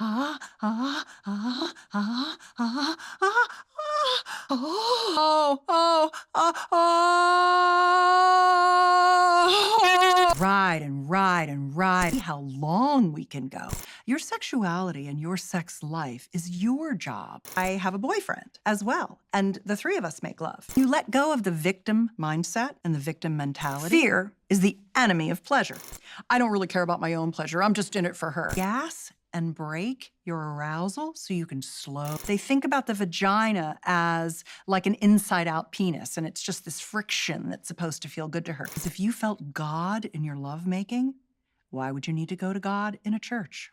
ah, ah, ah, ah, ah, ah, oh, oh, oh. Ride and ride and ride. See how long we can go. Your sexuality and your sex life is your job. I have a boyfriend as well, and the three of us make love. You let go of the victim mindset and the victim mentality. Fear is the enemy of pleasure. I don't really care about my own pleasure. I'm just in it for her. Gas and break your arousal so you can slow. They think about the vagina as like an inside-out penis, and it's just this friction that's supposed to feel good to her. Because if you felt God in your lovemaking, why would you need to go to God in a church?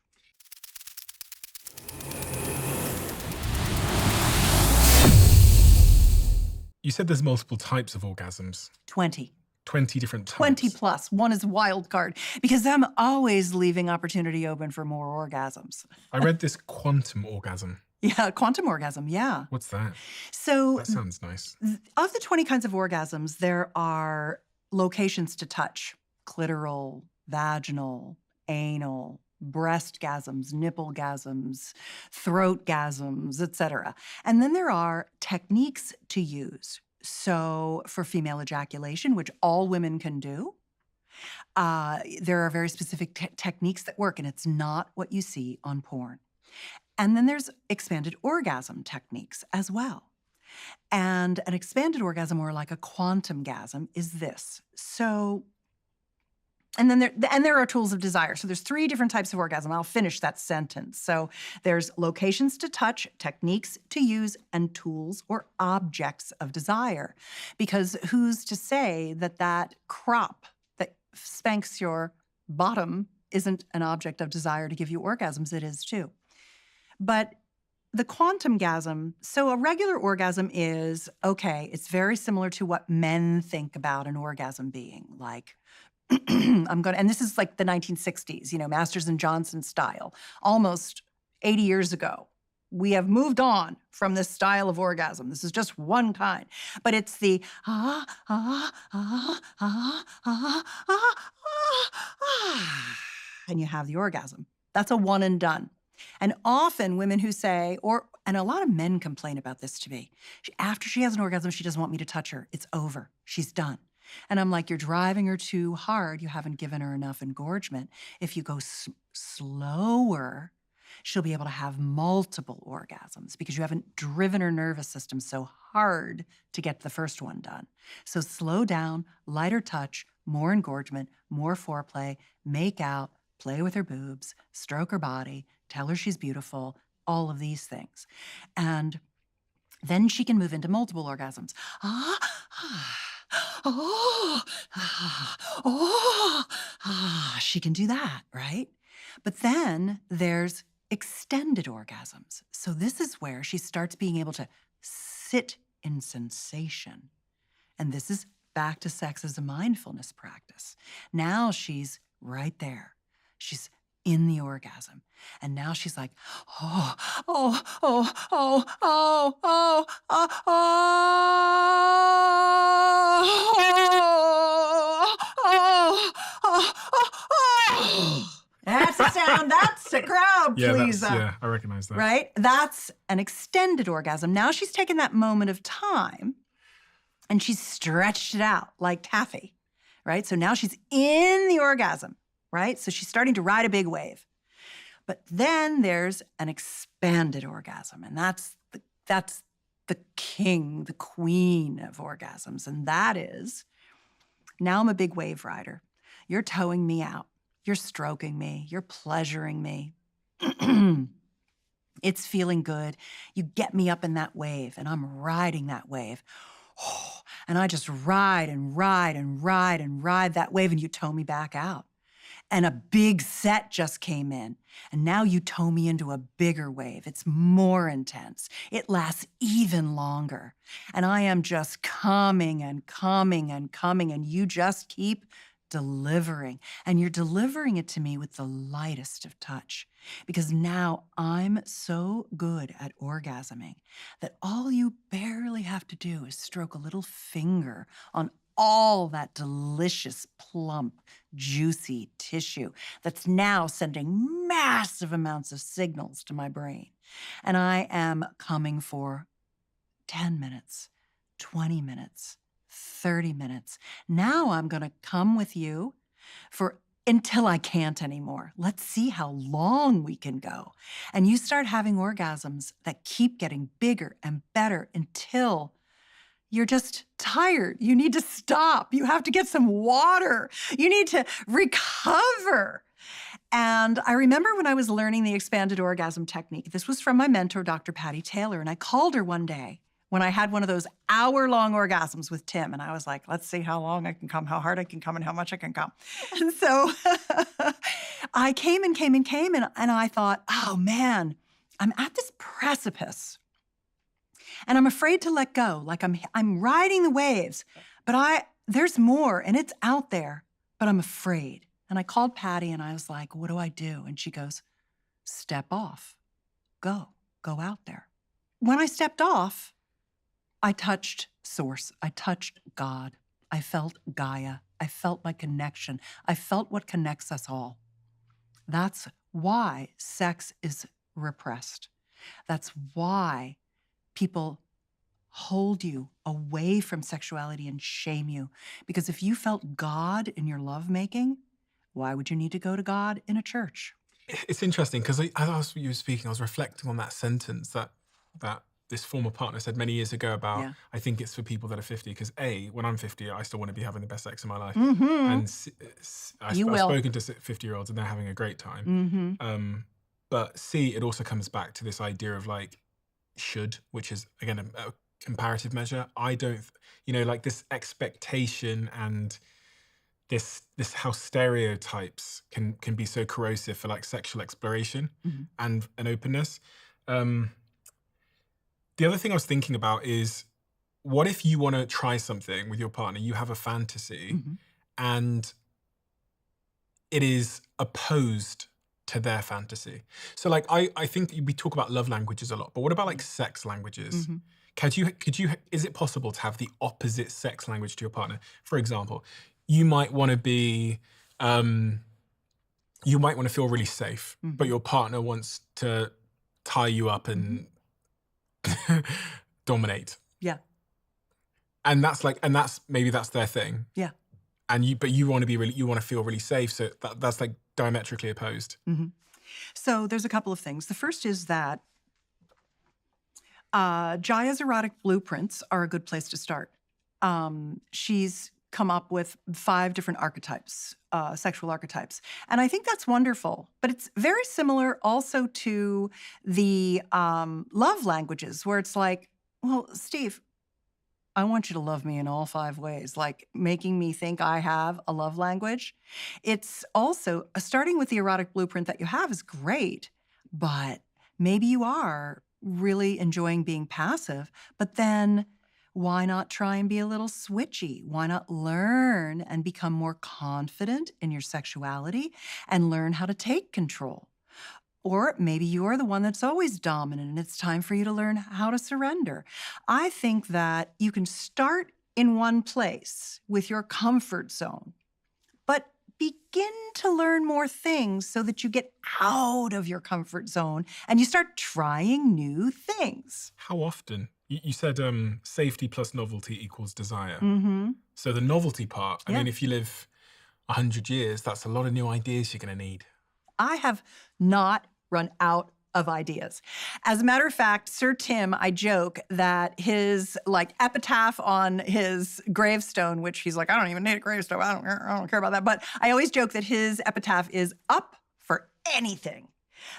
You said there's multiple types of orgasms. 20. 20 different types. 20 plus. One is wild card because I'm always leaving opportunity open for more orgasms. I read this quantum orgasm. Yeah, quantum orgasm, yeah. What's that? So That sounds nice. of the 20 kinds of orgasms, there are locations to touch: clitoral, vaginal, anal, breastgasms, nipplegasms, throatgasms, etc. And then there are techniques to use. So for female ejaculation, which all women can do, there are very specific techniques that work, and it's not what you see on porn. And then there's expanded orgasm techniques as well. And an expanded orgasm, or like a quantum-gasm, is this. So, and then there are tools of desire. So there's 3 different types of orgasm. I'll finish that sentence. So there's locations to touch, techniques to use, and tools or objects of desire. Because who's to say that that crop that spanks your bottom isn't an object of desire to give you orgasms? It is too. But the quantum-gasm, so a regular orgasm is, okay, it's very similar to what men think about an orgasm being, like, and this is like the 1960s, Masters and Johnson style, almost 80 years ago. We have moved on from this style of orgasm. This is just one kind. But it's the and you have the orgasm. That's a one and done. And often women who say, and a lot of men complain about this to me, after she has an orgasm, she doesn't want me to touch her. It's over. She's done. And I'm like, you're driving her too hard. You haven't given her enough engorgement. If you go slower, she'll be able to have multiple orgasms because you haven't driven her nervous system so hard to get the first one done. So slow down, lighter touch, more engorgement, more foreplay, make out, play with her boobs, stroke her body, tell her she's beautiful, all of these things. And then she can move into multiple orgasms. She can do that, right? But then there's extended orgasms. So this is where she starts being able to sit in sensation. And this is back to sex as a mindfulness practice. Now she's right there. She's in the orgasm. And now she's like, oh, oh, oh, oh, oh, oh, oh, oh, oh, oh. That's a sound. That's a crowd pleaser. Yeah, I recognize that. Right? That's an extended orgasm. Now she's taken that moment of time and she's stretched it out like taffy, right? So now she's in the orgasm, right? So she's starting to ride a big wave. But then there's an expanded orgasm, and that's the king, the queen of orgasms. And that is, now I'm a big wave rider. You're towing me out. You're stroking me. You're pleasuring me. It's feeling good. You get me up in that wave, and I'm riding that wave. Oh, and I just ride and ride and ride and ride that wave, and you tow me back out. And a big set just came in, and now you tow me into a bigger wave. It's more intense. It lasts even longer. And I am just coming and coming and coming, and you just keep delivering. And you're delivering it to me with the lightest of touch, because now I'm so good at orgasming that all you barely have to do is stroke a little finger on all that delicious, plump, juicy tissue that's now sending massive amounts of signals to my brain. And I am coming for 10 minutes, 20 minutes, 30 minutes. Now I'm going to come with you for until I can't anymore. Let's see how long we can go. And you start having orgasms that keep getting bigger and better until you're just tired. You need to stop. You have to get some water. You need to recover. And I remember when I was learning the expanded orgasm technique, this was from my mentor, Dr. Patty Taylor, and I called her one day when I had one of those hour-long orgasms with Tim, and I was like, let's see how long I can come, how hard I can come, and how much I can come. And so I came, and I thought, oh man, I'm at this precipice, and I'm afraid to let go. Like I'm riding the waves, but there's more, and it's out there, but I'm afraid. And I called Patty, and I was like, what do I do? And she goes, step off, go out there. When I stepped off, I touched Source. I touched God. I felt Gaia. I felt my connection. I felt what connects us all. That's why sex is repressed. That's why people hold you away from sexuality and shame you. Because if you felt God in your lovemaking, why would you need to go to God in a church? It's interesting because as you were speaking, I was reflecting on that sentence that this former partner said many years ago about, I think it's for people that are 50, because when I'm 50, I still want to be having the best sex of my life. Mm-hmm. And I've spoken to 50-year-olds and they're having a great time. Mm-hmm. But it also comes back to this idea of like, should, which is, again, a comparative measure. I don't, like this expectation and this how stereotypes can be so corrosive for like sexual exploration and openness. The other thing I was thinking about is, what if you want to try something with your partner, you have a fantasy, and it is opposed to their fantasy. So like, I think we talk about love languages a lot, but what about like sex languages? Could you, is it possible to have the opposite sex language to your partner? For example, you might want to be, you might want to feel really safe, but your partner wants to tie you up and dominate. Yeah. And maybe that's their thing. Yeah. But you want to feel really safe. So that's like diametrically opposed. So there's a couple of things. The first is that Jaya's erotic blueprints are a good place to start. She's come up with 5 different archetypes, sexual archetypes. And I think that's wonderful. But it's very similar also to the love languages, where it's like, well, Steve, I want you to love me in all 5 ways, like making me think I have a love language. It's also, starting with the erotic blueprint that you have is great, but maybe you are really enjoying being passive, but then why not try and be a little switchy? Why not learn and become more confident in your sexuality and learn how to take control? Or maybe you're the one that's always dominant and it's time for you to learn how to surrender. I think that you can start in one place with your comfort zone, but begin to learn more things so that you get out of your comfort zone and you start trying new things. How often? You said safety plus novelty equals desire. So the novelty part, I mean, if you live 100 years, that's a lot of new ideas you're going to need. I have not run out of ideas. As a matter of fact, Sir Tim, I joke that his like epitaph on his gravestone, which he's like, I don't even need a gravestone. I don't care about that. But I always joke that his epitaph is up for anything.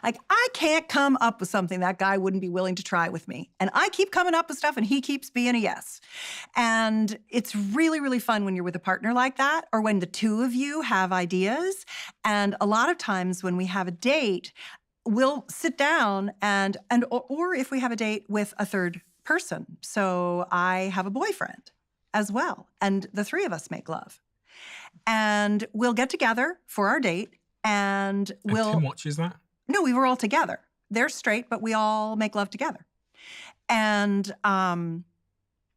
Like, I can't come up with something that guy wouldn't be willing to try with me. And I keep coming up with stuff and he keeps being a yes. And it's really, really fun when you're with a partner like that, or when the two of you have ideas. And a lot of times when we have a date, we'll sit down or if we have a date with a third person. So I have a boyfriend as well. And the 3 of us make love. And we'll get together for our date and Tim watches that? No, we were all together. They're straight, but we all make love together. And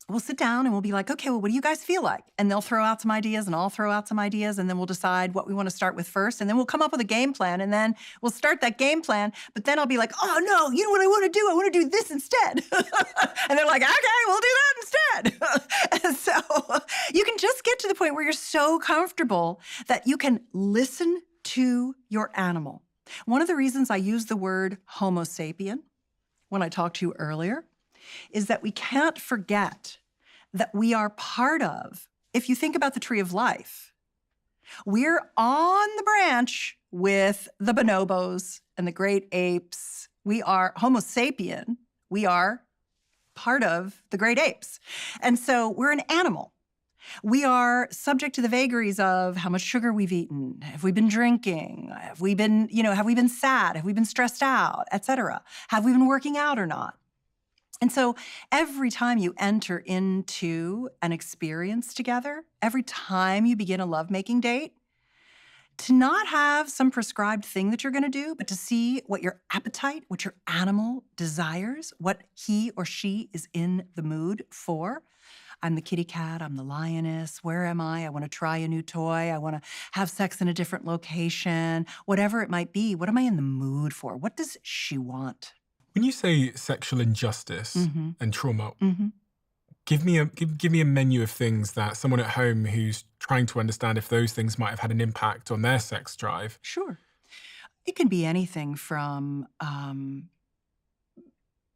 we'll sit down and we'll be like, okay, well, what do you guys feel like? And they'll throw out some ideas and I'll throw out some ideas, and then we'll decide what we want to start with first. And then we'll come up with a game plan, and then we'll start that game plan. But then I'll be like, oh no, you know what I want to do? I want to do this instead. And they're like, okay, we'll do that instead. And so you can just get to the point where you're so comfortable that you can listen to your animal. One of the reasons I use the word Homo sapien when I talked to you earlier is that we can't forget that we are part of, if you think about the tree of life, we're on the branch with the bonobos and the great apes. We are Homo sapien. We are part of the great apes. And so we're an animal. We are subject to the vagaries of how much sugar we've eaten. Have we been drinking? Have we been sad? Have we been stressed out, et cetera? Have we been working out or not? And so every time you enter into an experience together, every time you begin a lovemaking date, to not have some prescribed thing that you're going to do, but to see what your appetite, what your animal desires, what he or she is in the mood for. I'm the kitty cat, I'm the lioness, where am I want to try a new toy, I want to have sex in a different location, whatever it might be. What am I in the mood for? What does she want? When you say sexual injustice and trauma, Mm-hmm. give me a menu of things that someone at home who's trying to understand if those things might have had an impact on their sex drive. Sure. It can be anything from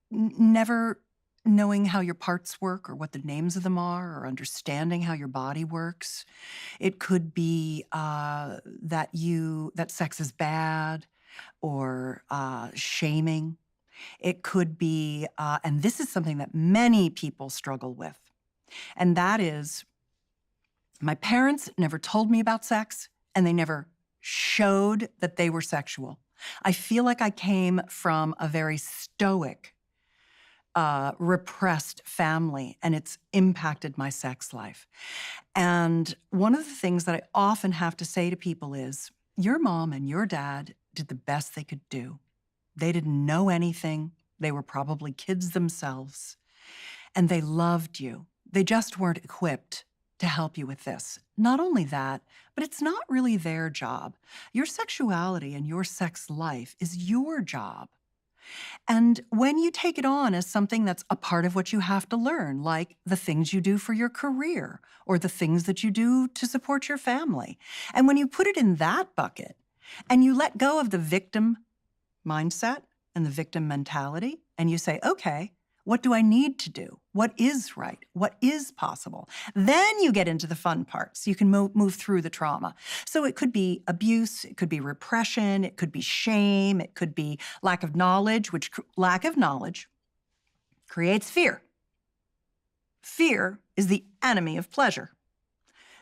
never knowing how your parts work or what the names of them are, or understanding how your body works. It could be that sex is bad, or shaming. It could be, and this is something that many people struggle with, and that is, my parents never told me about sex, and they never showed that they were sexual. I feel like I came from a very stoic, repressed family, and it's impacted my sex life. And one of the things that I often have to say to people is, your mom and your dad did the best they could do. They didn't know anything. They were probably kids themselves, and they loved you. They just weren't equipped to help you with this. Not only that, but it's not really their job. Your sexuality and your sex life is your job. And when you take it on as something that's a part of what you have to learn, like the things you do for your career or the things that you do to support your family, and when you put it in that bucket and you let go of the victim mindset and the victim mentality, and you say, okay, what do I need to do? What is right? What is possible? Then you get into the fun parts. You can move through the trauma. So it could be abuse, it could be repression, it could be shame, it could be lack of knowledge, which lack of knowledge creates fear. Fear is the enemy of pleasure.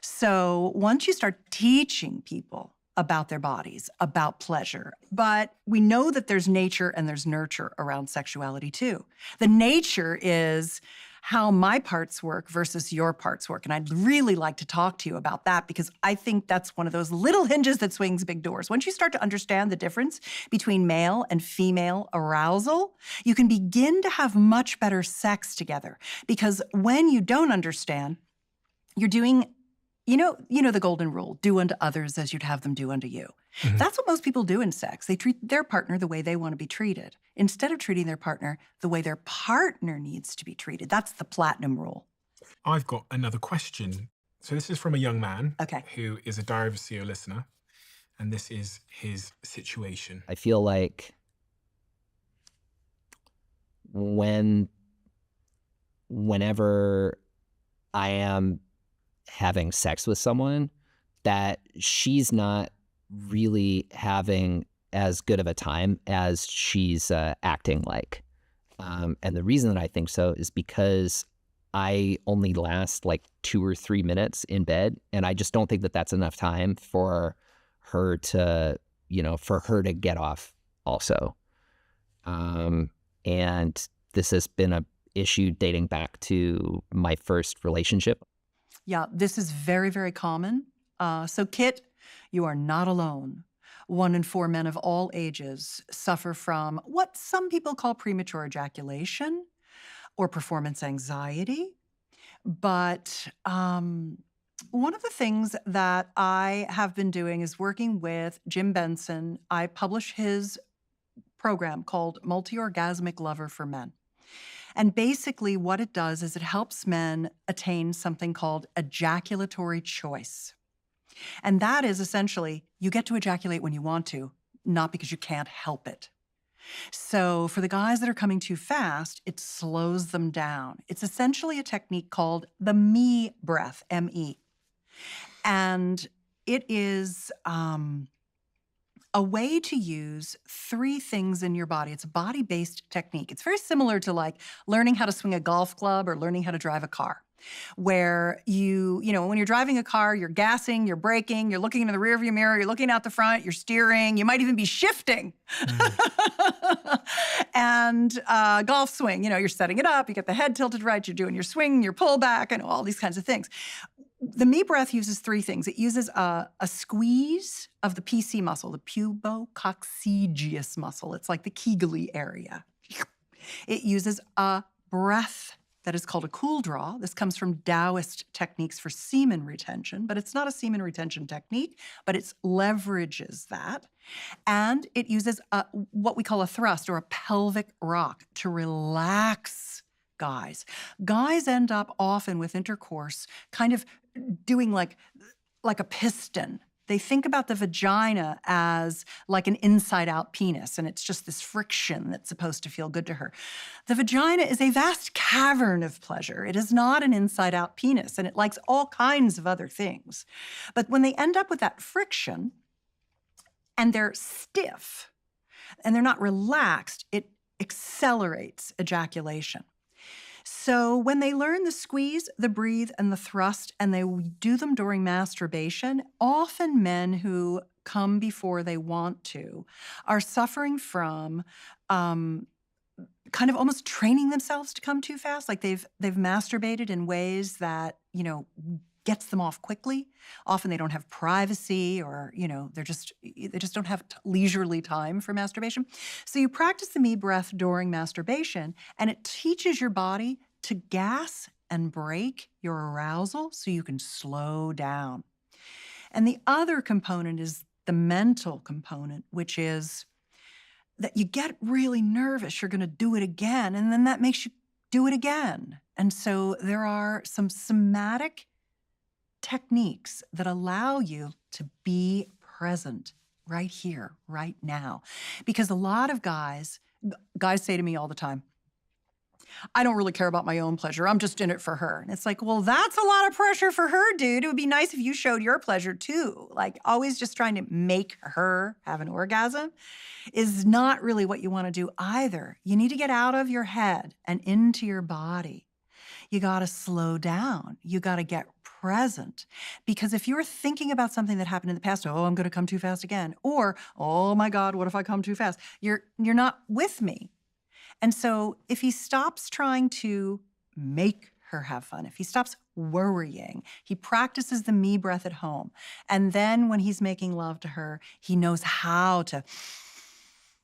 So once you start teaching people about their bodies, about pleasure. But we know that there's nature and there's nurture around sexuality too. The nature is how my parts work versus your parts work. And I'd really like to talk to you about that, because I think that's one of those little hinges that swings big doors. Once you start to understand the difference between male and female arousal, you can begin to have much better sex together. Because when you don't understand, you're doing you know the golden rule, do unto others as you'd have them do unto you. Mm-hmm. That's what most people do in sex. They treat their partner the way they want to be treated, instead of treating their partner the way their partner needs to be treated. That's the platinum rule. I've got another question. So this is from a young man okay. who is a Diary of a CEO listener, and this is his situation. I feel like whenever I am having sex with someone, that she's not really having as good of a time as she's acting like. And the reason that I think so is because I only last like 2 or 3 minutes in bed, and I just don't think that that's enough time for her to, get off also. And this has been a issue dating back to my first relationship. Yeah, this is very, very common. So Kit, you are not alone. 1 in 4 men of all ages suffer from what some people call premature ejaculation or performance anxiety. But one of the things that I have been doing is working with Jim Benson. I publish his program called Multi-Orgasmic Lover for Men. And basically what it does is it helps men attain something called ejaculatory choice. And that is essentially you get to ejaculate when you want to, not because you can't help it. So for the guys that are coming too fast, it slows them down. It's essentially a technique called the me breath, M-E. And it is a way to use 3 things in your body. It's a body-based technique. It's very similar to like learning how to swing a golf club or learning how to drive a car, where you know, when you're driving a car, you're gassing, you're braking, you're looking into the rearview mirror, you're looking out the front, you're steering, you might even be shifting. And golf swing, you know, you're setting it up, you get the head tilted right, you're doing your swing, your pull back, and all these kinds of things. The me breath uses 3 things. It uses a squeeze of the PC muscle, the pubococcygeus muscle. It's like the Kegel area. It uses a breath that is called a cool draw. This comes from Taoist techniques for semen retention, but it's not a semen retention technique, but it leverages that. And it uses what we call a thrust or a pelvic rock to relax guys. Guys end up often with intercourse kind of doing like a piston. They think about the vagina as like an inside-out penis, and it's just this friction that's supposed to feel good to her. The vagina is a vast cavern of pleasure. It is not an inside-out penis, and it likes all kinds of other things. But when they end up with that friction, and they're stiff, and they're not relaxed, it accelerates ejaculation. So when they learn the squeeze, the breathe, and the thrust, and they do them during masturbation, often men who come before they want to are suffering from kind of almost training themselves to come too fast. Like they've masturbated in ways that, you know, gets them off quickly. Often they don't have privacy, or, you know, they just don't have leisurely time for masturbation. So you practice the me breath during masturbation, and it teaches your body to gas and break your arousal so you can slow down. And the other component is the mental component, which is that you get really nervous, you're going to do it again, and then that makes you do it again. And so there are some somatic techniques that allow you to be present right here, right now. Because a lot of guys say to me all the time, I don't really care about my own pleasure. I'm just in it for her. And it's like, well, that's a lot of pressure for her, dude. It would be nice if you showed your pleasure too. Like always just trying to make her have an orgasm is not really what you want to do either. You need to get out of your head and into your body. You got to slow down. You got to get present. Because if you're thinking about something that happened in the past, oh, I'm going to come too fast again, or, oh my God, what if I come too fast? You're not with me. And so if he stops trying to make her have fun, if he stops worrying, he practices the me breath at home. And then when he's making love to her, he knows how to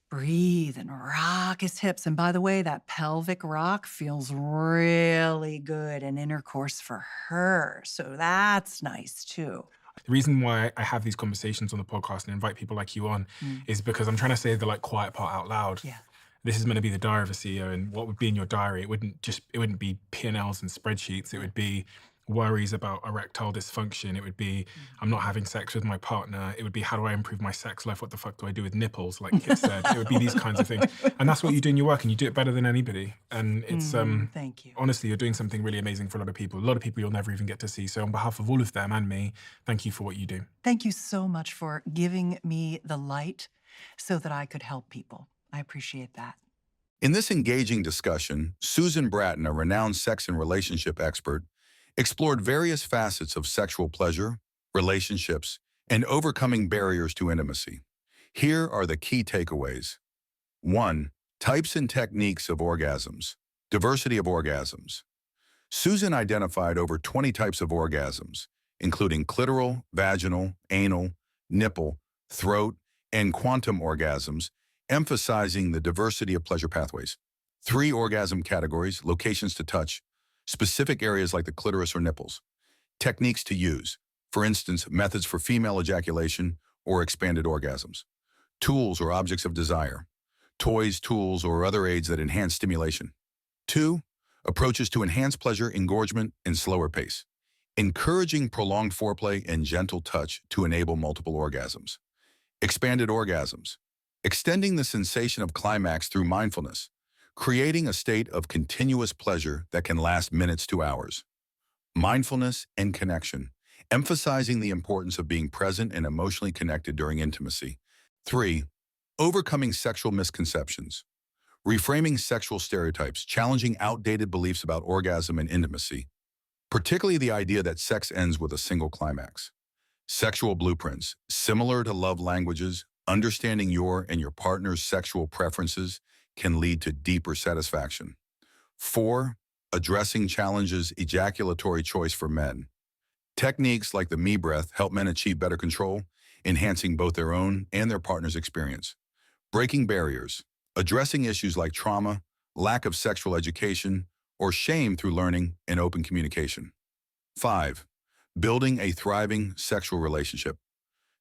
breathe and rock his hips. And by the way, that pelvic rock feels really good in intercourse for her. So that's nice too. The reason why I have these conversations on the podcast and invite people like you on is because I'm trying to say the like quiet part out loud. Yeah. This is meant to be the diary of a CEO, and what would be in your diary, it wouldn't be P&Ls and spreadsheets. It would be worries about erectile dysfunction. It would be, I'm not having sex with my partner. It would be, how do I improve my sex life? What the fuck do I do with nipples? Like Kit said, it would be these kinds of things. And that's what you do in your work, and you do it better than anybody. And it's, thank you. Honestly, you're doing something really amazing for a lot of people you'll never even get to see. So on behalf of all of them and me, thank you for what you do. Thank you so much for giving me the light so that I could help people. I appreciate that. In this engaging discussion, Susan Bratton, a renowned sex and relationship expert, explored various facets of sexual pleasure, relationships, and overcoming barriers to intimacy. Here are the key takeaways. 1. Types and techniques of orgasms. Diversity of orgasms. Susan identified over 20 types of orgasms, including clitoral, vaginal, anal, nipple, throat, and quantum orgasms, emphasizing the diversity of pleasure pathways. 3 orgasm categories, locations to touch, specific areas like the clitoris or nipples. Techniques to use, for instance, methods for female ejaculation or expanded orgasms. Tools or objects of desire, toys, tools, or other aids that enhance stimulation. 2. Approaches to enhance pleasure, engorgement, and slower pace. Encouraging prolonged foreplay and gentle touch to enable multiple orgasms. Expanded orgasms. Extending the sensation of climax through mindfulness, creating a state of continuous pleasure that can last minutes to hours. Mindfulness and connection, emphasizing the importance of being present and emotionally connected during intimacy. 3. Overcoming sexual misconceptions. Reframing sexual stereotypes, challenging outdated beliefs about orgasm and intimacy, particularly the idea that sex ends with a single climax. Sexual blueprints, similar to love languages, understanding your and your partner's sexual preferences can lead to deeper satisfaction. 4. Addressing challenges, ejaculatory choice for men. Techniques like the me breath help men achieve better control, enhancing both their own and their partner's experience. Breaking barriers, addressing issues like trauma, lack of sexual education, or shame through learning and open communication. 5. Building a thriving sexual relationship.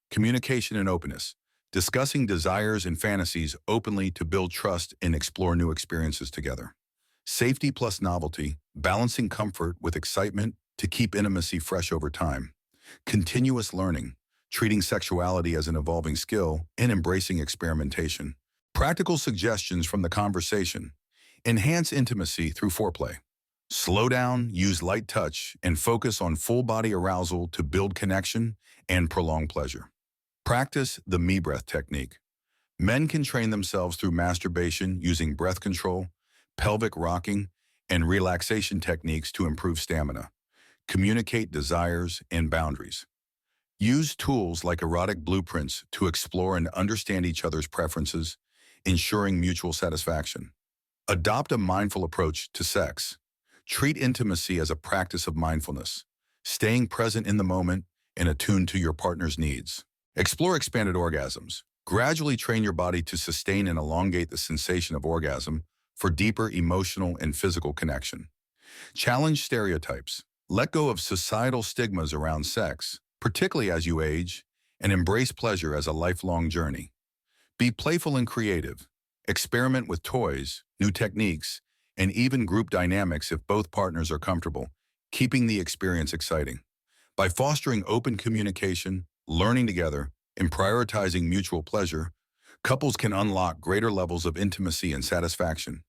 Communication and openness, discussing desires and fantasies openly to build trust and explore new experiences together. Safety plus novelty, balancing comfort with excitement to keep intimacy fresh over time. Continuous learning, treating sexuality as an evolving skill and embracing experimentation. Practical suggestions from the conversation. Enhance intimacy through foreplay. Slow down, use light touch, and focus on full body arousal to build connection and prolong pleasure. Practice the me breath technique. Men can train themselves through masturbation using breath control, pelvic rocking, and relaxation techniques to improve stamina. Communicate desires and boundaries. Use tools like erotic blueprints to explore and understand each other's preferences, ensuring mutual satisfaction. Adopt a mindful approach to sex. Treat intimacy as a practice of mindfulness, staying present in the moment and attuned to your partner's needs. Explore expanded orgasms. Gradually train your body to sustain and elongate the sensation of orgasm for deeper emotional and physical connection. Challenge stereotypes. Let go of societal stigmas around sex, particularly as you age, and embrace pleasure as a lifelong journey. Be playful and creative. Experiment with toys, new techniques, and even group dynamics if both partners are comfortable, keeping the experience exciting. By fostering open communication, learning together, and prioritizing mutual pleasure, couples can unlock greater levels of intimacy and satisfaction.